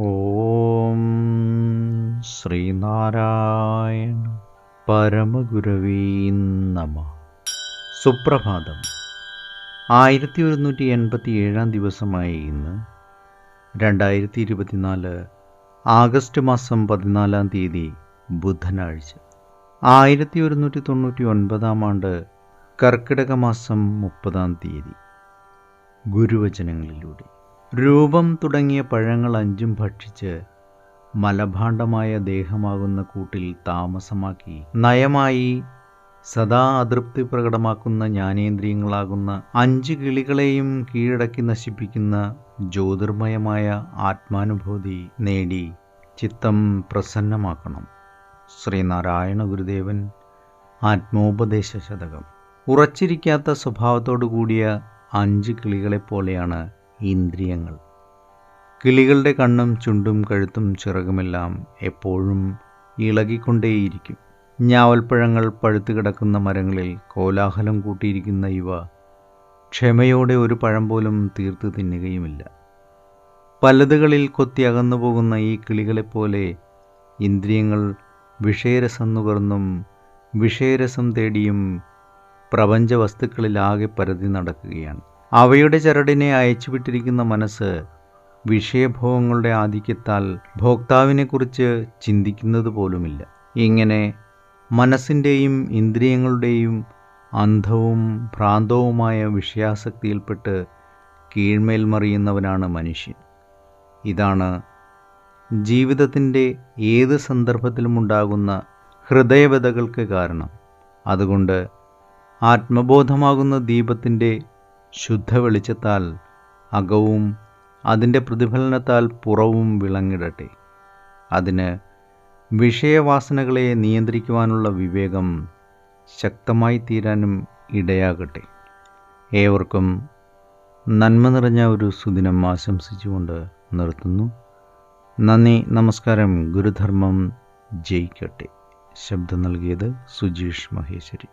ഓം ശ്രീനാരായണ പരമഗുരവേ നമഃ. സുപ്രഭാതം. 1187 ദിവസമായ ഇന്ന് 2024 ആഗസ്റ്റ് മാസം 14 ബുധനാഴ്ച, 1199 ആണ്ട് കർക്കിടക മാസം 30 ഗുരുവചനങ്ങളിലൂടെ. രൂപം തുടങ്ങിയ പഴങ്ങൾ 5 ഭക്ഷിച്ച് മലഭാണ്ഡമായ ദേഹമാകുന്ന കൂട്ടിൽ താമസമാക്കി നയമായി സദാ അതൃപ്തി പ്രകടമാക്കുന്ന ജ്ഞാനേന്ദ്രിയങ്ങളാകുന്ന 5 കിളികളെയും കീഴടക്കി നശിപ്പിക്കുന്ന ജ്യോതിർമയമായ ആത്മാനുഭൂതി നേടി ചിത്തം പ്രസന്നമാക്കണം. ശ്രീനാരായണ ഗുരുദേവൻ ആത്മോപദേശ ശതകം. ഉറച്ചിരിക്കാത്ത സ്വഭാവത്തോടു കൂടിയ 5 കിളികളെപ്പോലെയാണ് ഇന്ദ്രിയങ്ങൾ. കിളികളുടെ കണ്ണും ചുണ്ടും കഴുത്തും ചിറകുമെല്ലാം എപ്പോഴും ഇളകിക്കൊണ്ടേയിരിക്കും. ഞാവൽപ്പഴങ്ങൾ പഴുത്തു കിടക്കുന്ന മരങ്ങളിൽ കോലാഹലം കൂട്ടിയിരിക്കുന്ന ഇവ ക്ഷമയോടെ ഒരു പഴം പോലും തീർത്ത് തിന്നുകയുമില്ല. പലതുകളിൽ കൊത്തി അകന്നു പോകുന്ന ഈ കിളികളെപ്പോലെ ഇന്ദ്രിയങ്ങൾ വിഷയരസം നുകർന്നും വിഷയരസം തേടിയും പ്രപഞ്ച വസ്തുക്കളിലാകെ പരതി നടക്കുകയാണ്. അവയുടെ ചരടിനെ അയച്ചുവിട്ടിരിക്കുന്ന മനസ്സ് വിഷയഭോഗങ്ങളുടെ ആധിക്യത്താൽ ഭോക്താവിനെക്കുറിച്ച് ചിന്തിക്കുന്നത് പോലുമില്ല. ഇങ്ങനെ മനസ്സിൻ്റെയും ഇന്ദ്രിയങ്ങളുടെയും അന്ധവും ഭ്രാന്തവുമായ വിഷയാസക്തിയിൽപ്പെട്ട് കീഴ്മേൽ മറിയുന്നവനാണ് മനുഷ്യൻ. ഇതാണ് ജീവിതത്തിൻ്റെ ഏത് സന്ദർഭത്തിലുമുണ്ടാകുന്ന ഹൃദയവ്യഥകൾക്ക് കാരണം. അതുകൊണ്ട് ആത്മബോധമാകുന്ന ദീപത്തിൻ്റെ ശുദ്ധ വെളിച്ചത്താൽ അകവും അതിൻ്റെ പ്രതിഫലനത്താൽ പുറവും വിളങ്ങിടട്ടെ. അതിന് വിഷയവാസനകളെ നിയന്ത്രിക്കുവാനുള്ള വിവേകം ശക്തമായി തീരാനും ഇടയാകട്ടെ. ഏവർക്കും നന്മ നിറഞ്ഞ ഒരു സുദിനം ആശംസിച്ചുകൊണ്ട് നിർത്തുന്നു. നന്ദി, നമസ്കാരം. ഗുരുധർമ്മം ജയിക്കട്ടെ. ശബ്ദം നൽകിയത് സുജീഷ് മഹേശ്വരി.